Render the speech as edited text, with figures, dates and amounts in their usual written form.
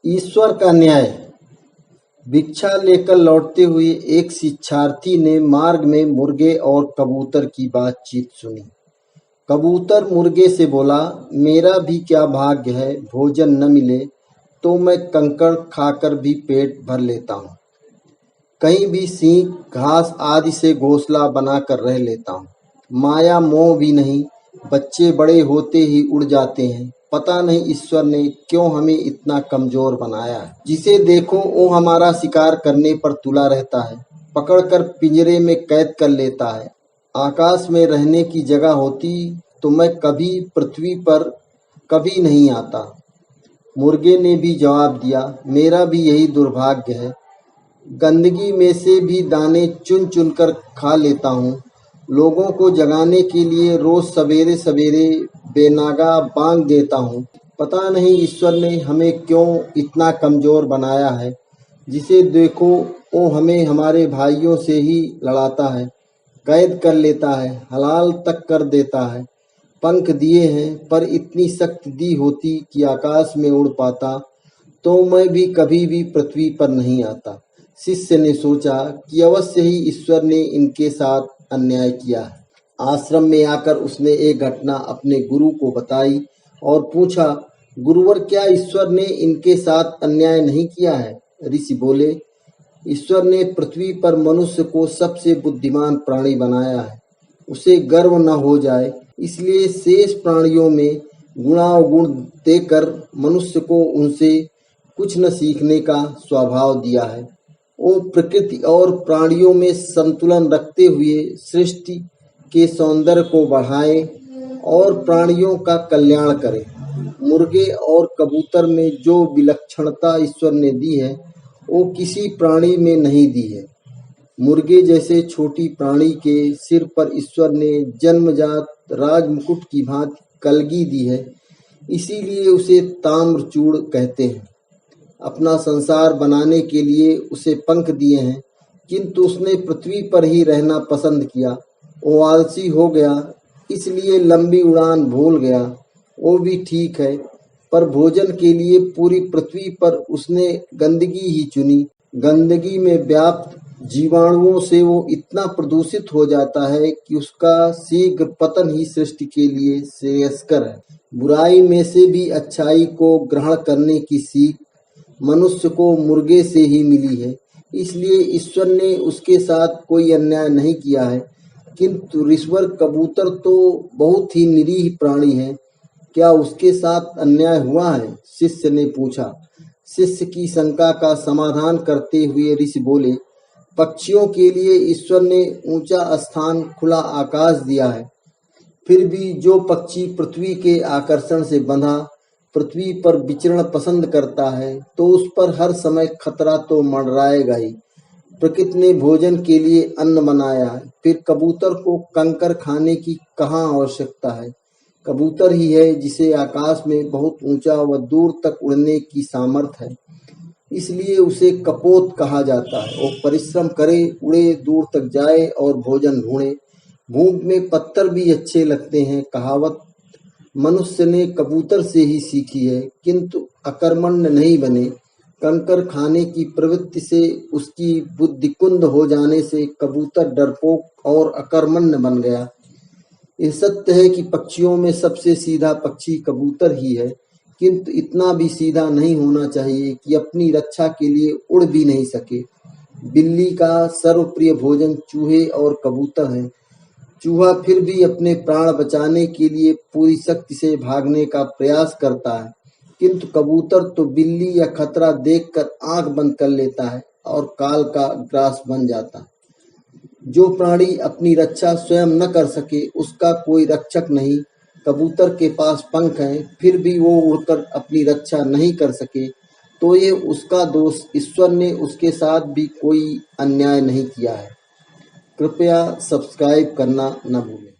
ईश्वर का न्याय। भिक्षा लेकर लौटते हुए एक शिक्षार्थी ने मार्ग में मुर्गे और कबूतर की बातचीत सुनी। कबूतर मुर्गे से बोला, मेरा भी क्या भाग्य है, भोजन न मिले तो मैं कंकड़ खाकर भी पेट भर लेता हूँ। कहीं भी सींग घास आदि से घोंसला बनाकर रह लेता हूँ। माया मोह भी नहीं, बच्चे बड़े होते ही उड़ जाते हैं। पता नहीं ईश्वर ने क्यों हमें इतना कमजोर बनाया है। जिसे देखो वो हमारा शिकार करने पर तुला रहता है, पकड़कर पिंजरे में कैद कर लेता है। आकाश में रहने की जगह होती तो मैं कभी पृथ्वी पर कभी नहीं आता। मुर्गे ने भी जवाब दिया, मेरा भी यही दुर्भाग्य है। गंदगी में से भी दाने चुन चुन कर खा लेता हूँ। लोगों को जगाने के लिए रोज सवेरे सवेरे बेनागा बांग देता हूँ। पता नहीं ईश्वर ने हमें क्यों इतना कमजोर बनाया है। जिसे देखो वो हमें हमारे भाइयों से ही लड़ाता है, कैद कर लेता है, हलाल तक कर देता है। पंख दिए हैं, पर इतनी शक्ति दी होती कि आकाश में उड़ पाता तो मैं भी कभी भी पृथ्वी पर नहीं आता। शिष्य ने सोचा कि अवश्य ही ईश्वर ने इनके साथ अन्याय किया है। आश्रम में आकर उसने एक घटना अपने गुरु को बताई और पूछा, गुरुवर, क्या ईश्वर ने इनके साथ अन्याय नहीं किया है? ऋषि बोले, ईश्वर ने पृथ्वी पर मनुष्य को सबसे बुद्धिमान प्राणी बनाया है। उसे गर्व न हो जाए, इसलिए शेष प्राणियों में गुणावगुण देकर मनुष्य को उनसे कुछ न सीखने का स्वभाव दिया है। वो प्रकृति और प्राणियों में संतुलन रखते हुए सृष्टि के सौंदर्य को बढ़ाए और प्राणियों का कल्याण करे। मुर्गे और कबूतर में जो विलक्षणता ईश्वर ने दी है वो किसी प्राणी में नहीं दी है। मुर्गे जैसे छोटी प्राणी के सिर पर ईश्वर ने जन्मजात राजमुकुट की भांति कलगी दी है, इसीलिए उसे ताम्रचूड़ कहते हैं। अपना संसार बनाने के लिए उसे पंख दिए हैं, किंतु उसने पृथ्वी पर ही रहना पसंद किया। वो आलसी हो गया, इसलिए लंबी उड़ान भूल गया। वो भी ठीक है, पर भोजन के लिए पूरी पृथ्वी पर उसने गंदगी ही चुनी। गंदगी में व्याप्त जीवाणुओं से वो इतना प्रदूषित हो जाता है कि उसका शीघ्र पतन ही सृष्टि के लिए श्रेयस्कर है। बुराई में से भी अच्छाई को ग्रहण करने की सीख मनुष्य को मुर्गे से ही मिली है, इसलिए ईश्वर ने उसके साथ कोई अन्याय नहीं किया है। किंतु ऋषवर कबूतर तो बहुत ही निरीह प्राणी है, क्या उसके साथ अन्याय हुआ है? शिष्य ने पूछा। शिष्य की शंका का समाधान करते हुए ऋषि बोले, पक्षियों के लिए ईश्वर ने ऊंचा स्थान, खुला आकाश दिया है। फिर भी जो पक्षी पृथ्वी के आकर्षण से बंधा पृथ्वी पर विचरण पसंद करता है तो उस पर हर समय खतरा तो मंडराएगा ही। प्रकृति ने भोजन के लिए अन्न बनाया है, फिर कबूतर को कंकर खाने की कहाँ आवश्यकता है? कबूतर ही है जिसे आकाश में बहुत ऊंचा व दूर तक उड़ने की सामर्थ्य है, इसलिए उसे कपोत कहा जाता है। वो परिश्रम करे, उड़े, दूर तक जाए और भोजन ढूंढे। भूख में पत्थर भी अच्छे लगते हैं, कहावत मनुष्य ने कबूतर से ही सीखी है, किंतु अकर्मण्य नहीं बने। कंकर खाने की प्रवृत्ति से उसकी बुद्धि कुंद हो जाने से कबूतर डरपोक और अकर्मण्य बन गया। यह सत्य है कि पक्षियों में सबसे सीधा पक्षी कबूतर ही है, किंतु इतना भी सीधा नहीं होना चाहिए कि अपनी रक्षा के लिए उड़ भी नहीं सके। बिल्ली का सर्वप्रिय भोजन चूहे और कबूतर हैं। चूहा फिर भी अपने प्राण बचाने के लिए पूरी शक्ति से भागने का प्रयास करता है, किंतु कबूतर तो बिल्ली या खतरा देखकर आंख बंद कर लेता है और काल का ग्रास बन जाता है। जो प्राणी अपनी रक्षा स्वयं न कर सके उसका कोई रक्षक नहीं। कबूतर के पास पंख हैं, फिर भी वो उड़कर अपनी रक्षा नहीं कर सके तो ये उसका दोष। ईश्वर ने उसके साथ भी कोई अन्याय नहीं किया है। कृपया सब्सक्राइब करना न भूलें।